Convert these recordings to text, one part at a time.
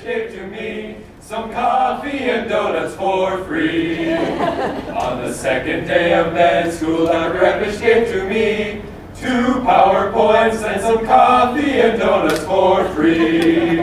gave to me some coffee and donuts for free. On the second day of med school, Dr. Reppish gave to me 2 PowerPoints and some coffee and donuts for free.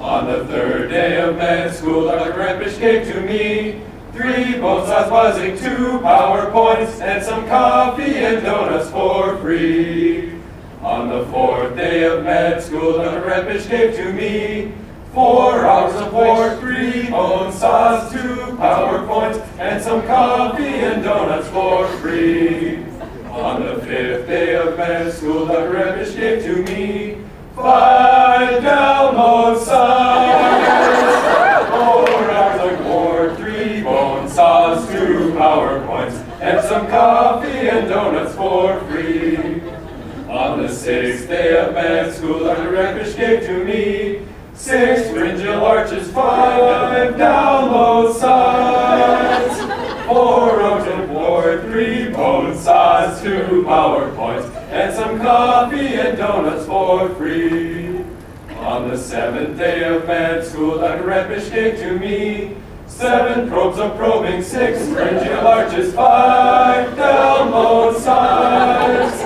On the third day of med school, Dr. Reppish gave to me 3 bone saws buzzing, 2 PowerPoints, and some coffee and donuts for free. On the fourth day of med school, Dr. Reppish gave to me 4 hours of work, 3 bone saws, 2 PowerPoints, and some coffee and donuts for free. On the fifth day of med school, Dr. Reppish gave to me 5 download signs, 4 hours of work, 3 bone saws, 2 PowerPoints, and some coffee and donuts for free. On the sixth day of med school, Dr. Reppish gave to me 6 pharyngeal arches, 5 download signs, 4 rows of board, 3 bone saws, 2 PowerPoints, and some coffee and donuts for free. On the seventh day of med school, Dr. Reppish gave to me 7 probes of probing, 6 pharyngeal arches, 5 download signs,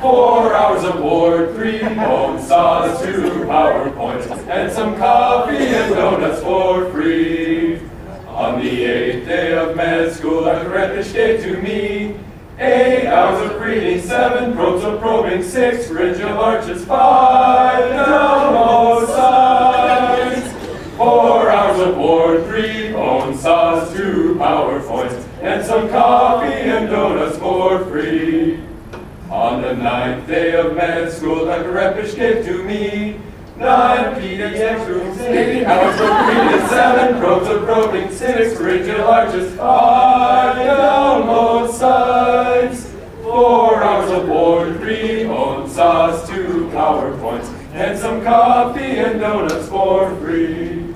4 hours of board, 3 bone saws, 2 PowerPoints, and some coffee and donuts for free. On the 8th day of med school, Dr. Reppish gave to me 8 hours of reading, 7 probes of probing, 6 pharyngeal arches, 5 download signs, 4 hours of board, 3 bone saws, 2 PowerPoints, and some coffee and donuts for free. On the 9th day of med school, Dr. Reppish gave to me 9 PDX rooms, 80 hours of reading, 7 probes of probing, 6 pharyngeal arches, 5 download sides, 4 hours of board, 3 bone saws, 2 PowerPoints, and some coffee and donuts for free.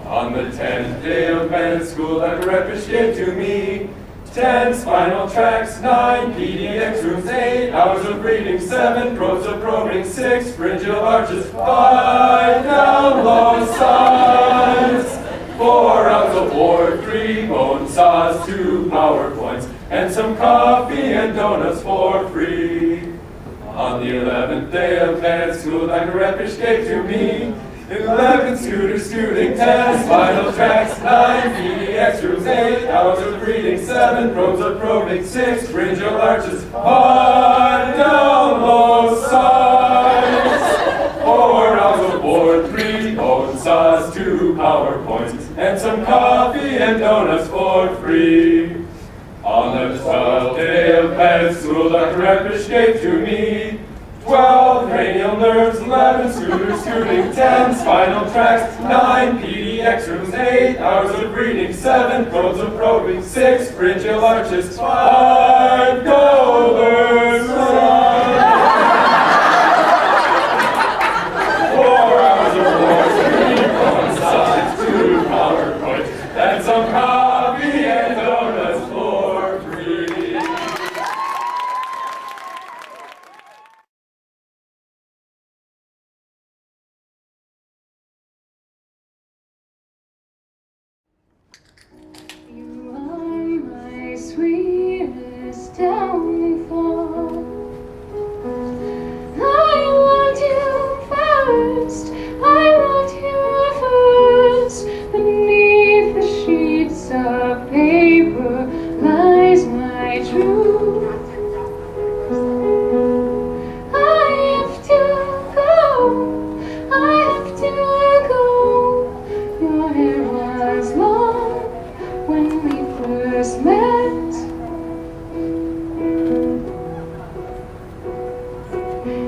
On the 10th day of med school, Dr. Reppish gave to me 10 spinal tracks, 9 PDX rooms, 8 hours of reading, 7 probes of probing, 6 pharyngeal arches, 5 download signs, 4 hours of board, 3 bone saws, 2 PowerPoints, and some coffee and donuts for free. On the 11th day of med school, Dr. Reppish gave to me 11 scooters scooting, 10 spinal tracks, 9 PDX rooms, 8 hours of reading, 7 probes of probing, 6 pharyngeal arches, 5 download signs, 4 hours of board, 3 bone saws, 2 PowerPoints, and some coffee and donuts for free. On the 12th day of med school, Dr. Reppish gave to me 12 cranial nerves, 11 scooters scooting, 10 spinal tracks, 9 PDX rooms, 8 hours of reading, 7 probes of probing, 6 pharyngeal arches, 5 dollars, 4 hours of war, 3 bone saws, 2 PowerPoints, and some coffee and donuts for free. You are my sweetest downfall. I want you first. I want you first. Beneath the sheets of paper lies my truth. I have to go. I have to go. Your hair was long when we first met.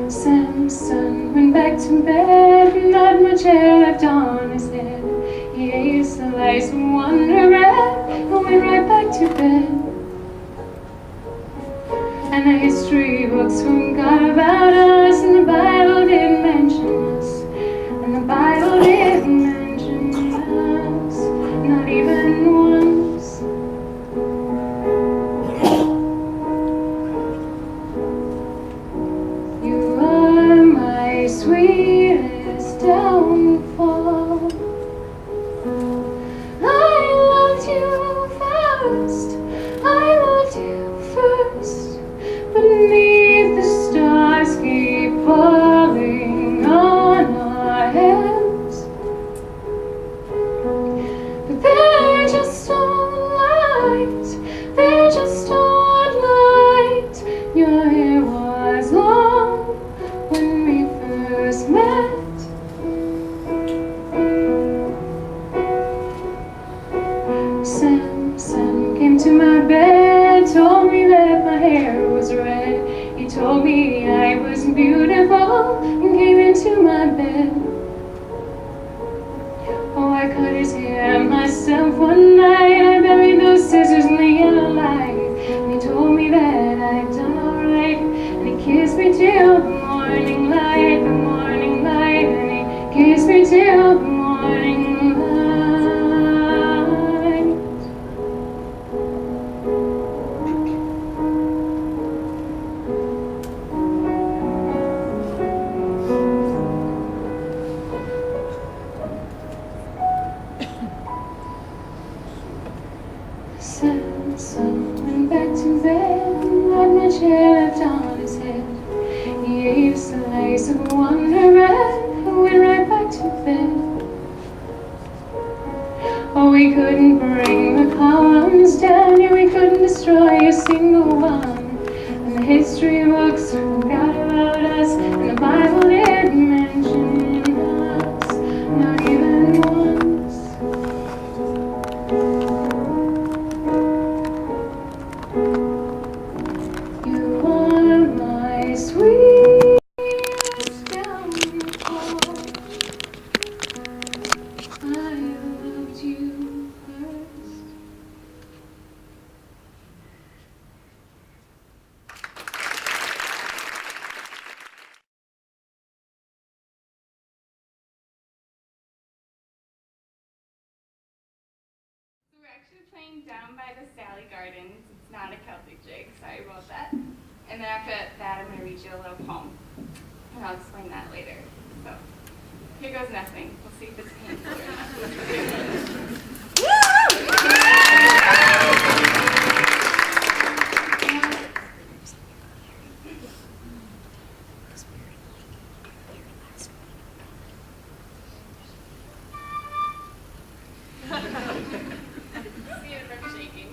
Samson went back to bed, not much hair left on his head. He ate a slice of Wonder Bread and went right back to bed. And the history books forgot about us, and the Bible didn't mention us, and the Bible didn't mention us, not even once. You are my sweetest downfall. we couldn't bring the columns down, yeah, we couldn't destroy a single one. And the history books forgot about us, and the Bible didn't mention us, not even once. You are my sweet downfall. I loved you first. So we're actually playing Down by the Sally Gardens. It's not a Celtic jig, sorry about that. And then after that, I'm going to read you a little poem. And I'll explain that later. So here goes nothing. We'll see if it's painful or not. See it from shaking.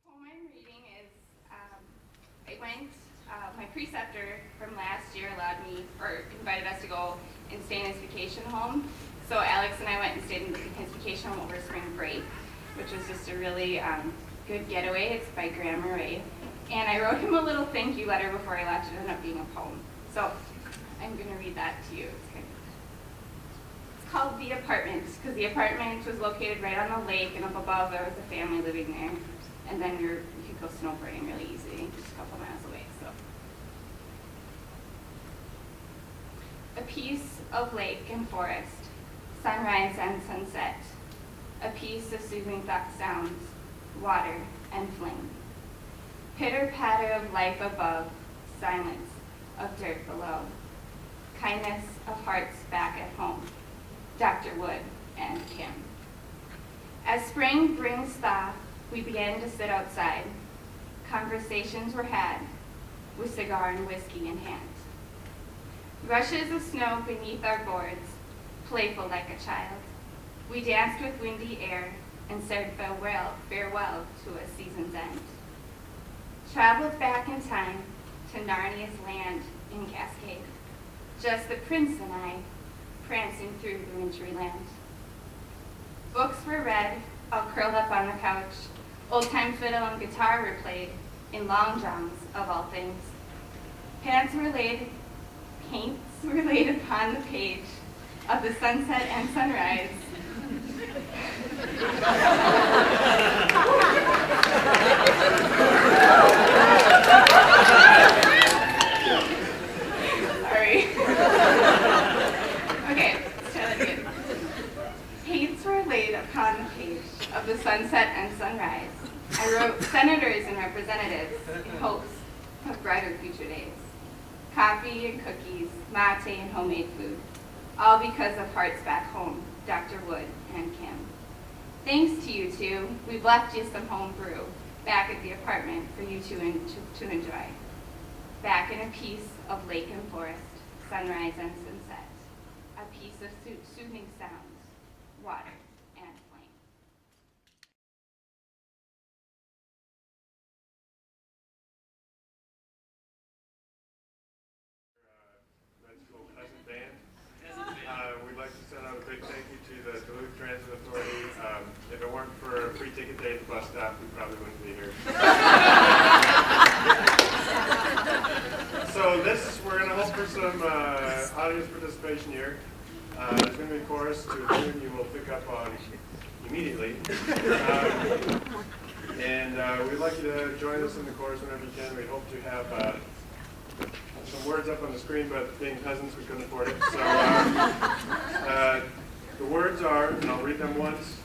Poem I'm reading is, my preceptor from last year invited us to go and stay in his vacation home. So Alex and I went and stayed in his vacation home over spring break, which was just a really good getaway. It's by Graham Murray. And I wrote him a little thank you letter before I left. It ended up being a poem. So I'm going to read that to you. It's called The Apartment, because the apartment was located right on the lake, and up above there was a family living there. And then you could go snowboarding really easy, just a couple miles away. So, a piece of lake and forest, sunrise and sunset, a piece of soothing sounds, water and flame. Pitter-patter of life above, silence of dirt below, kindness of hearts back at home, Dr. Wood and Kim. As spring brings thaw, we began to sit outside. Conversations were had, with cigar and whiskey in hand. Rushes of snow beneath our boards, playful like a child. We danced with windy air, and said farewell to a season's end. Traveled back in time to Narnia's land in Cascade, just the prince and I prancing through the wintry land. Books were read, all curled up on the couch, old-time fiddle and guitar were played, in long johns of all things. Paints were laid upon the page of the sunset and sunrise. Sorry. Okay, let's try that again. Paints were laid upon the page of the sunset and sunrise. I wrote senators and representatives in hopes of brighter future days. Coffee and cookies, mate and homemade food, all because of hearts back home, Dr. Wood and Kim. Thanks to you two, we've left you some home brew back at the apartment for you to enjoy. Back in a piece of lake and forest, sunrise and sunset, a piece of soothing sounds, water and flame. Med School Peasant Band. We'd like to send out a big thank you to the Duluth Transit Authority. If it weren't for a free ticket day at the bus stop, we probably wouldn't be here. So we're going to hope for some audience participation here. There's going to be a chorus to a tune you will pick up on immediately. And we'd like you to join us in the chorus whenever you can. We hope to have some words up on the screen, but being peasants, we couldn't afford it. So the words are, and I'll read them once,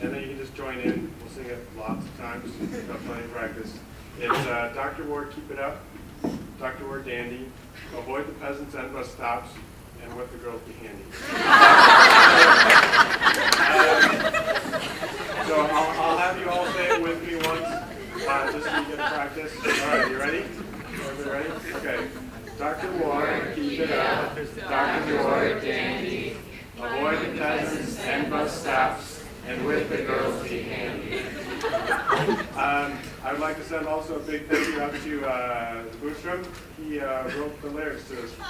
and then you can just join in. We'll sing it lots of times. We've got plenty of practice. It's Dr. Ward, keep it up. Dr. Ward, dandy. Avoid the peasants and bus stops, and with the girls be handy. So I'll have you all say it with me once, just so you get practice. All right, you ready? Everybody ready? Okay. Dr. Ward, keep it up. Dr. Ward, dandy. Avoid the peasants and bus stops, and with the girls be handy. I would like to send also a big thank you out to Boostrom. He wrote the lyrics to this tune.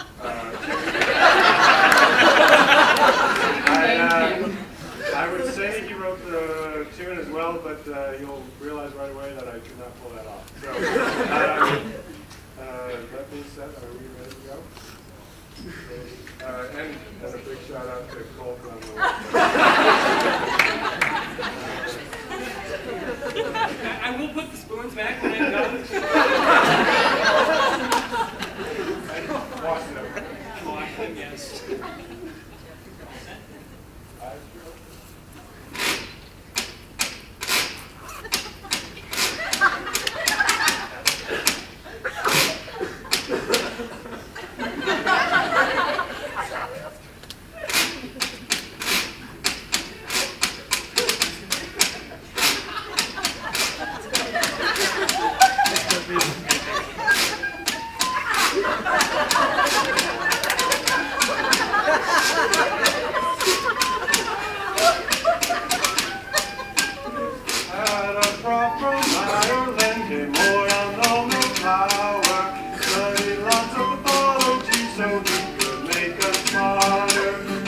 I would say he wrote the tune as well, but you'll realize right away that I could not pull that off. So, that being said, are we ready to go? And a big shout out to Cole on the I will put the spoons back when I'm done. Wash them. Wash them, yes.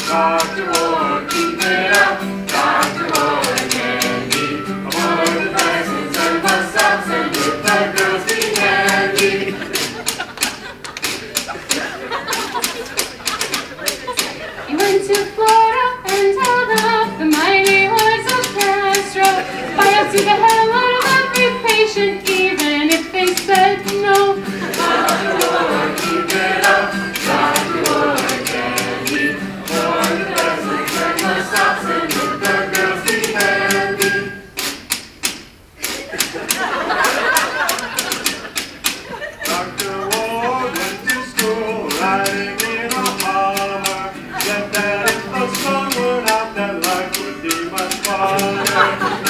Dr. Ward, keep it up. Dr. Ward, dandy. Avoid the peasants and bus stops, and with the girls be handy. He went to Florida and held up the mighty horse of Castro. Biopsied the hell out of every patient, even if they said no. Dr. Ward, keep it up. Dr. Ward, dandy. Avoid the peasants and bus stops, and with the girls be handy. Dr. Ward went to school riding in a Hummer. Said that if the sun went out, that life would be much funner.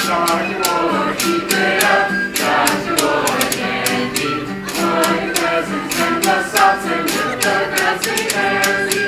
Dr. Ward, keep it up. Dr. Ward, dandy. Avoid the peasants and bus stops, and with the girls be handy.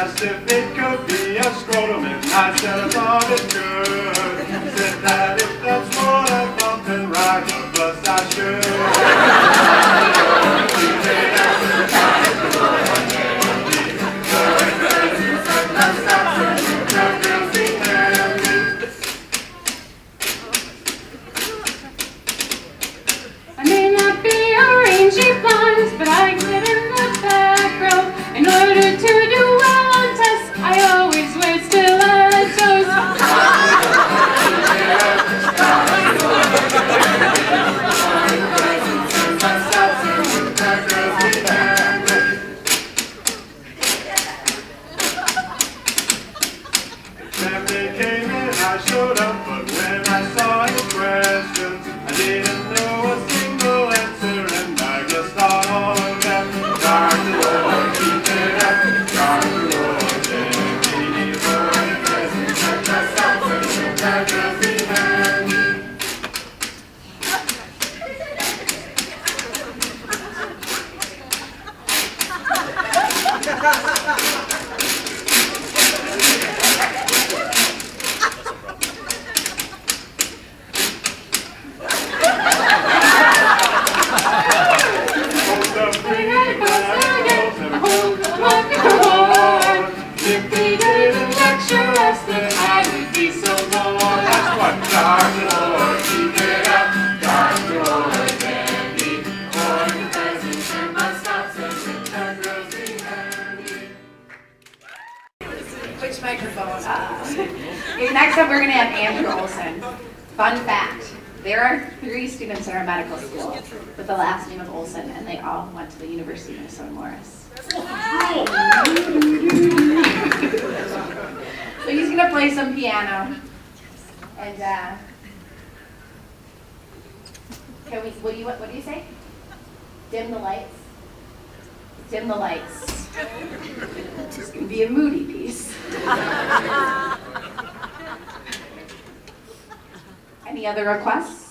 asked if it could be a scrotum, and I said I thought it could. Said that if that's what I thought, then ride the bus I should. I may not be arranging funds, but I sit in the back row. In order to do well on tests, I always wear stilettos. Exam day came and I showed up, but when I saw his questions, I didn't know a single answer, and I guessed on all of them. Dr. Lord, keep it up. Dr. Lord, Deputy Lord, present at the South Central behind me. If he didn't lecture us, then I would be so bored. That's what Dr. Lord, keep it up. Dr. Lord, Dandy, for the presents and bus stops and with the girls behind me. Which microphone? Okay, next up, we're going to have Andrew Olson. Fun fact, there are 3 students in our medical school with the last name of Olson, and they all went to the University of Minnesota Morris. So he's going to play some piano. And, what do you say? Dim the lights? Dim the lights. It's going to be a moody piece. Any other requests?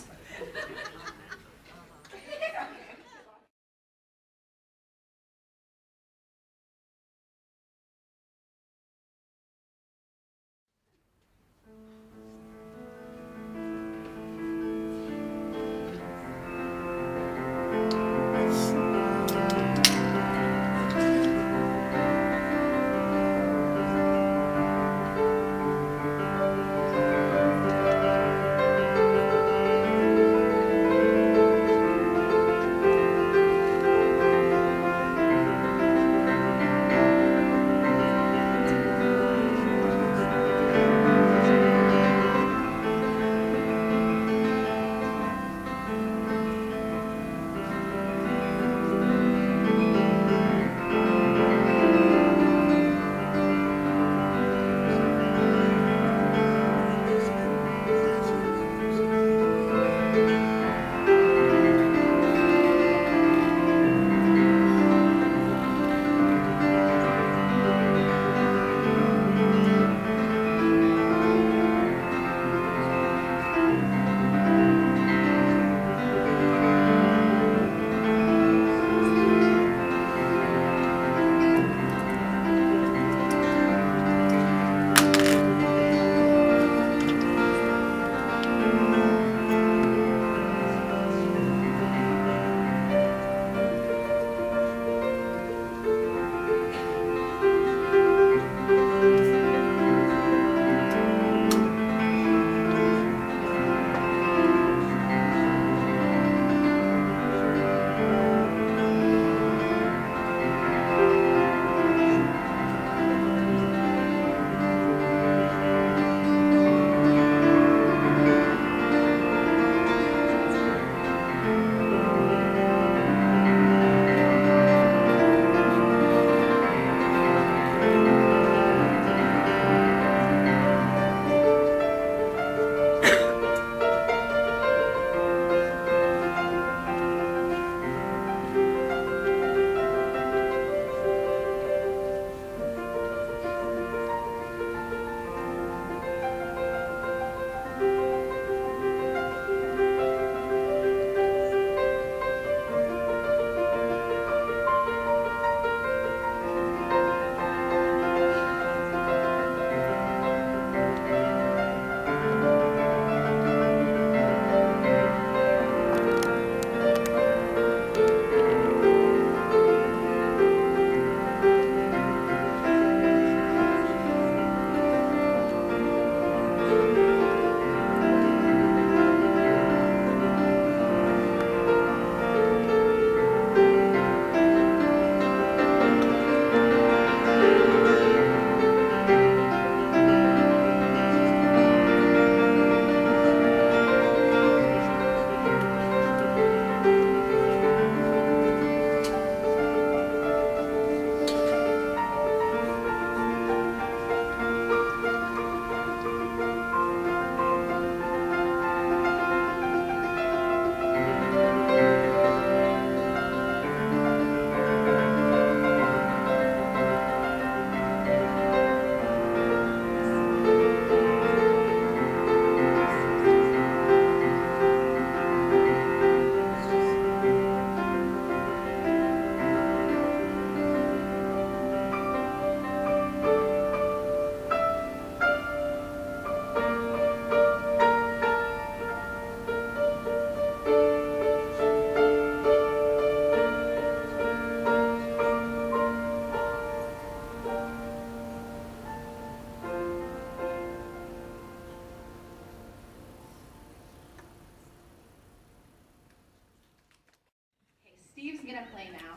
play now.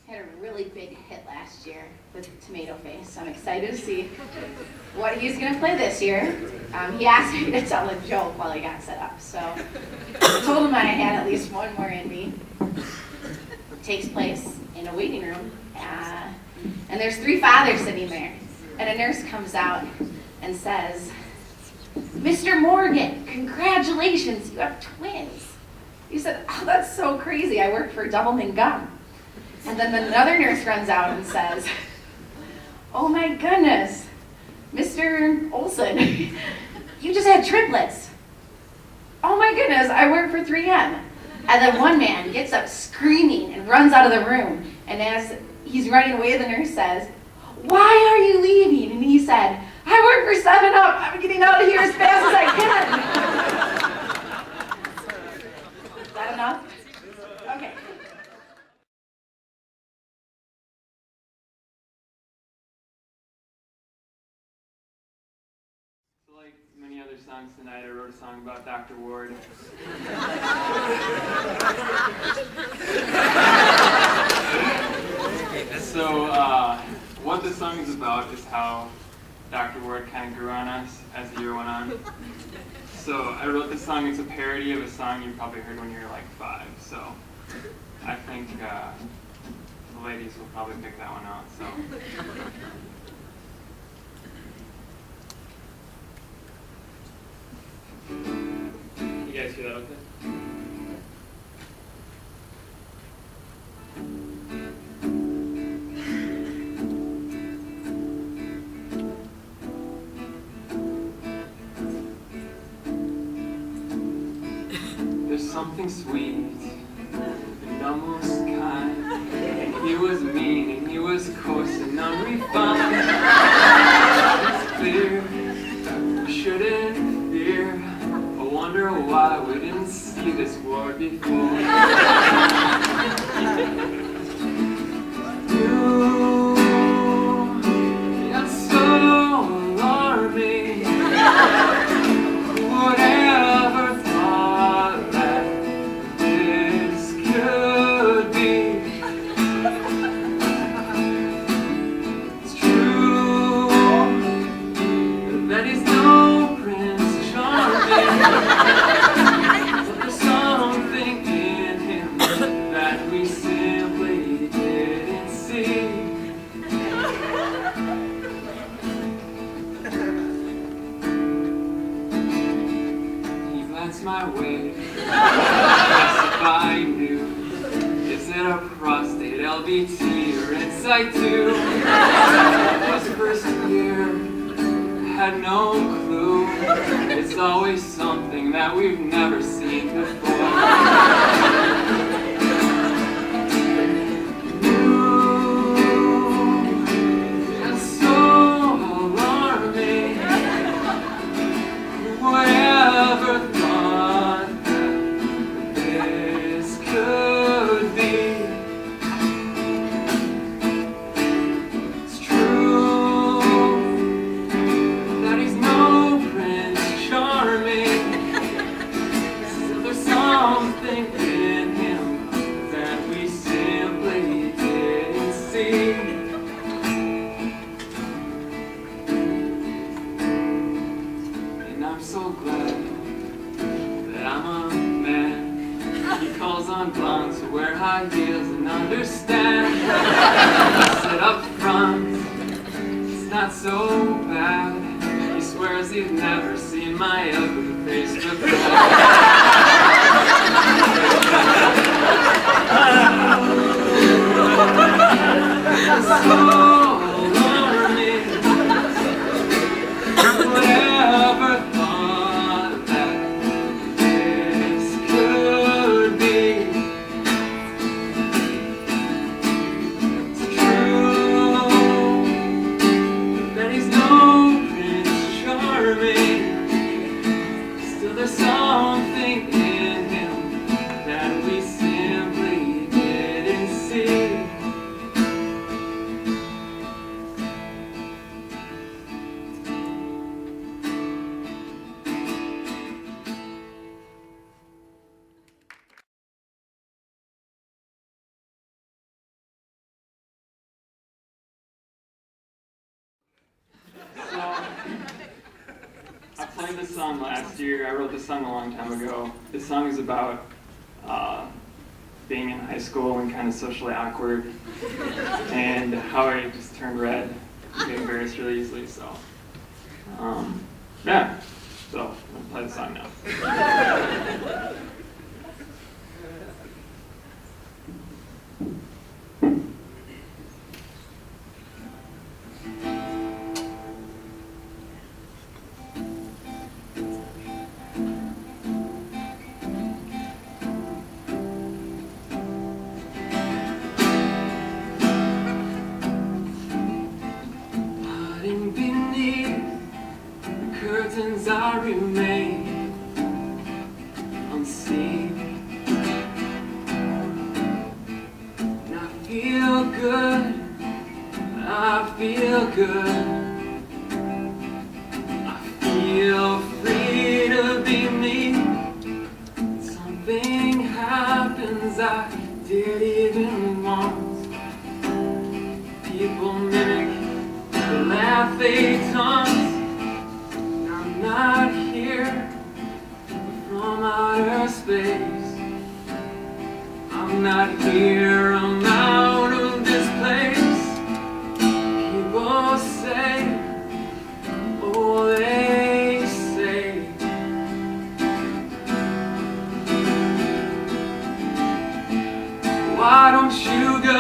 Had a really big hit last year with Tomato Face, so I'm excited to see what he's going to play this year. He asked me to tell a joke while he got set up, so I told him I had at least one more in me. It takes place in a waiting room, and there's 3 fathers sitting there, and a nurse comes out and says, "Mr. Morgan, congratulations, you have twins." He said, "Oh, that's so crazy, I work for Doublemint Gum." And then another nurse runs out and says, "Oh my goodness, Mr. Olson, you just had triplets." "Oh my goodness, I work for 3M. And then one man gets up screaming and runs out of the room. And as he's running away, the nurse says, "Why are you leaving?" And he said, "I work for 7-Up. I'm getting out of here as fast as I can." Is that enough? Okay. So like many other songs tonight, I wrote a song about Dr. Ward. So what this song is about is how Dr. Ward kind of grew on us as the year went on. So I wrote this song. It's a parody of a song you probably heard when you were like 5. So I think the ladies will probably pick that one out. So. You guys hear that okay? There's something sweet and almost kind, and he was mean and he was coarse and unrefined. It's clear we shouldn't fear. I wonder why we didn't see this war before. It's so alarming. Who would ever thought that this could be? It's true that he's no Prince Charming, but there's something in him that we simply didn't see. He glanced my way, asked if I knew, is it a prostate, LBT, or inside 2? It was first year, had no clue. It's always something that we've never seen before. It's so alarming. Who would ever thought that this could be? It's true that he's no Prince Charming. Still there's something in him that we simply didn't see. And I'm so glad that I'm a man. He calls on blondes who wear high heels and understand. I sit up front, it's not so bad. He swears he's never seen my ugly face before. It's so alarming. Who would ever thought that this could be? It's true that he's no Prince Charming. Still there's something in him that we simply didn't see. learned this song last year. I wrote this song a long time ago. This song is about being in high school and kind of socially awkward, and how I just turned red and get embarrassed really easily. So, yeah. So I'm gonna play the song now. Hiding beneath the curtains I remain unseen. And I feel good, I feel good. I feel free to be me. Something happens I didn't even want. People mimic the laugh they taunt. I'm not here from outer space. I'm not here, I'm out of this place. People say, oh they say, why don't you go?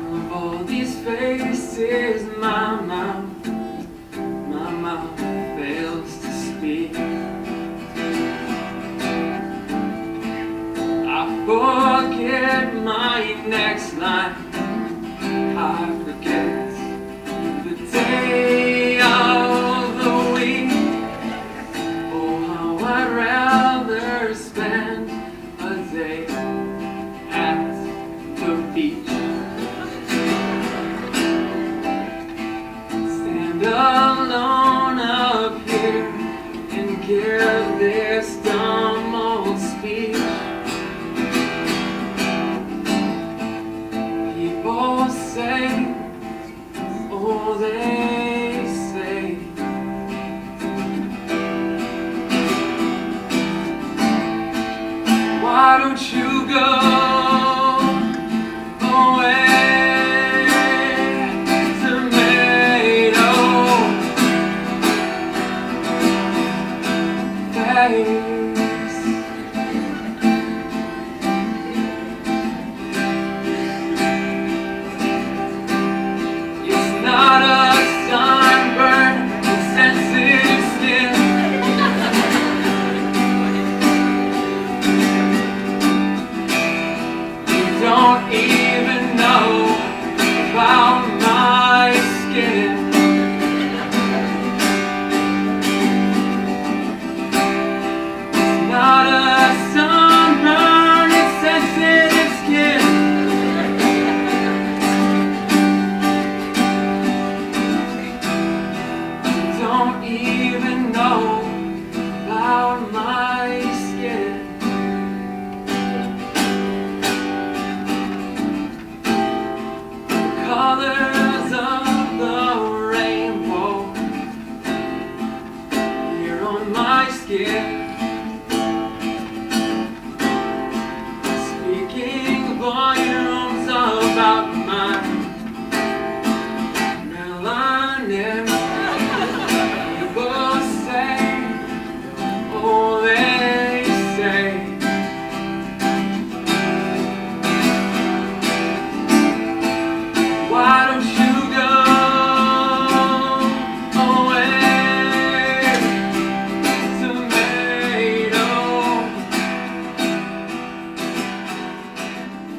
Of all these faces, my mouth fails to speak. I forget my next line. I forget the day of the week. Oh, how I'd rather spend a day at the beach. Stand alone up here and give this dumb old speech. People say, oh they say, why don't you go away, tomato face? It's not a sunburn, it's sensitive skin. You don't even know about my skin. It's not a sunburn, it's sensitive skin. Don't even know about my skin. The colors of the rainbow here on my skin, speaking volumes about my melanin. People say, oh they say, why don't you go away, tomato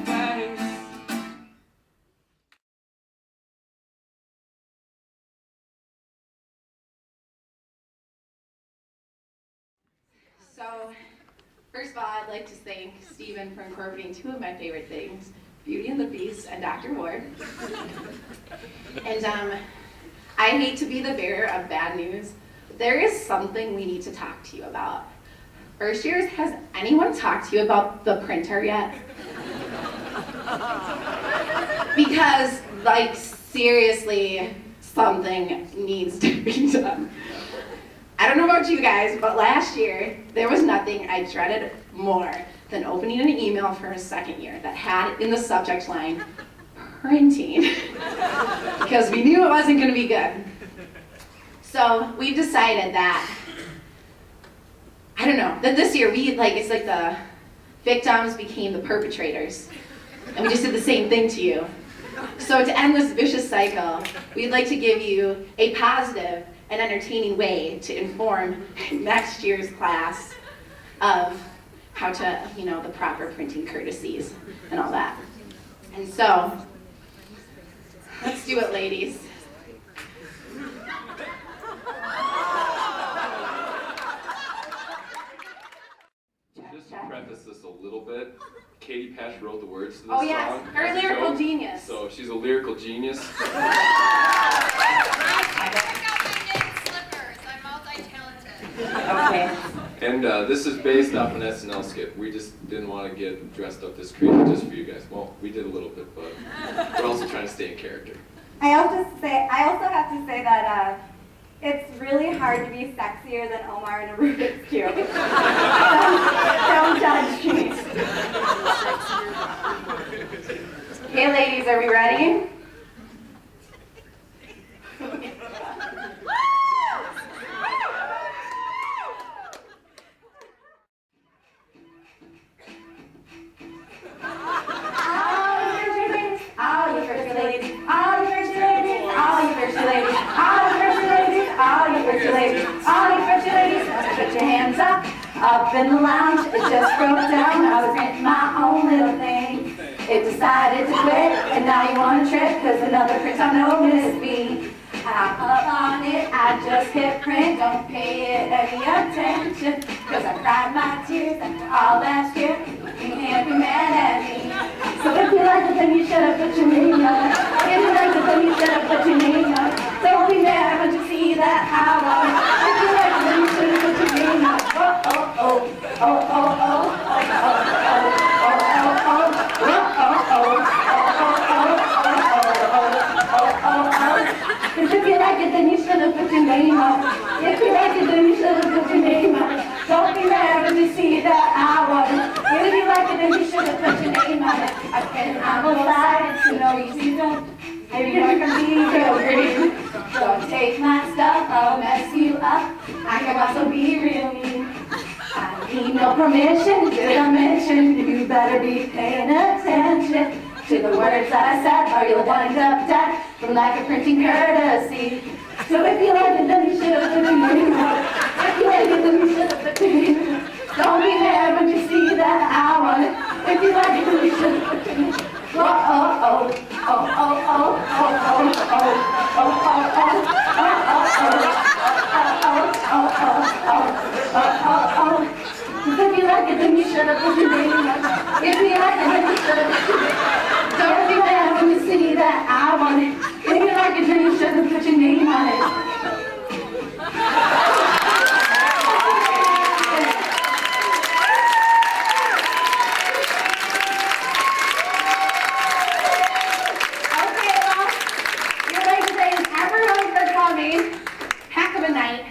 face? So, first of all, I'd like to thank Stephen for incorporating two of my favorite things, Beauty and the Beast and Dr. Ward. And I hate to be the bearer of bad news, but there is something we need to talk to you about. First years, has anyone talked to you about the printer yet? Because, like, seriously, something needs to be done. I don't know about you guys, but last year, there was nothing I dreaded more than opening an email for a second year that had in the subject line, printing, because we knew it wasn't going to be good. So we've decided that, I don't know, that this year it's like the victims became the perpetrators, and we just did the same thing to you. So to end this vicious cycle, we'd like to give you a positive and entertaining way to inform next year's class of how to, the proper printing courtesies and all that. And so, let's do it, ladies. Just to preface this a little bit, Katie Pesh wrote the words to this Oh yes, song. her as a lyrical joke. genius. So she's a lyrical genius. Okay. And this is based off an SNL skit. We just didn't want to get dressed up this crazy just for you guys. Well, we did a little bit, but we're also trying to stay in character. I also have to say that it's really hard to be sexier than Omar in a Rubik's Cube. Don't judge me. Hey ladies, are we ready? Up in the lounge, it just broke down. I was getting my own little thing. It decided to quit, and now you want to trip, cause another print on notice me. I'm up on it, I just hit print, don't pay it any attention, cause I cried my tears after all last year. You can't be mad at me. So if you like it, then you should have put your name on it. If you like it, then you should have put your name on it. Don't be mad when you see that I want it. If you like it, then you should have put your name on it. Oh, oh, oh, oh, oh, oh, if you like it, then you should have put your name on it. If you like it, then you should have put your name on it. Don't be mad when you see that I want it. If you like it, then you should have put your name on it. I'm alive to know you see that. Maybe I can be real green. Don't take my stuff, I'll mess you up. I can also be real mean. I need no permission, did I mention? You better be paying attention to the words that I said, or you'll wind up dead from lack of printing courtesy. So if you like it, then you should have put your name on it. If you like it, then you should have put your name on it. Don't be mad when you see that I want it. If you like it, then you should have put your name on it. Oh, oh, oh, oh, oh, oh, oh, oh, oh, if you like it, then you should have put your name on it. If you like it, then you should have put your name on it. Don't be mad when you see that I want it. If you like it, then you should have put your name on it. Okay, well, your late today is everyone for coming. Heck of a night.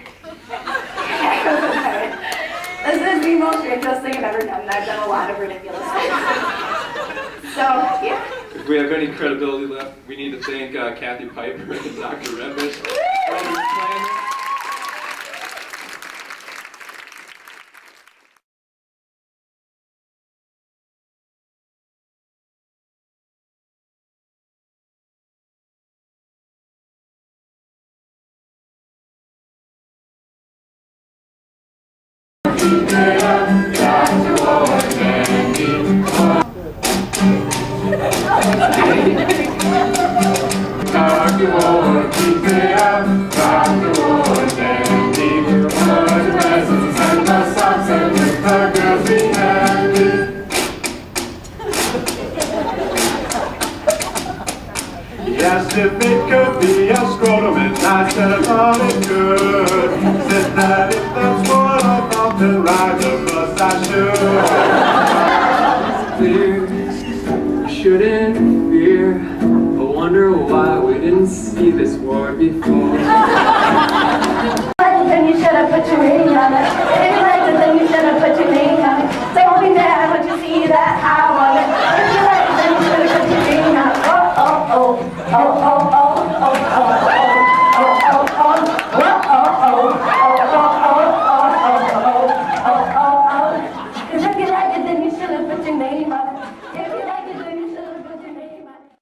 Heck of a night. This is the most ridiculous thing I've ever done, and I've done a lot of ridiculous things. So, yeah. If we have any credibility left, we need to thank Kathy Piper and Dr. Rebish for all these plans. Dr. Ward, keep it up. Dr. Ward, dandy. For the presents and the socks and the girls be handy. see this war before.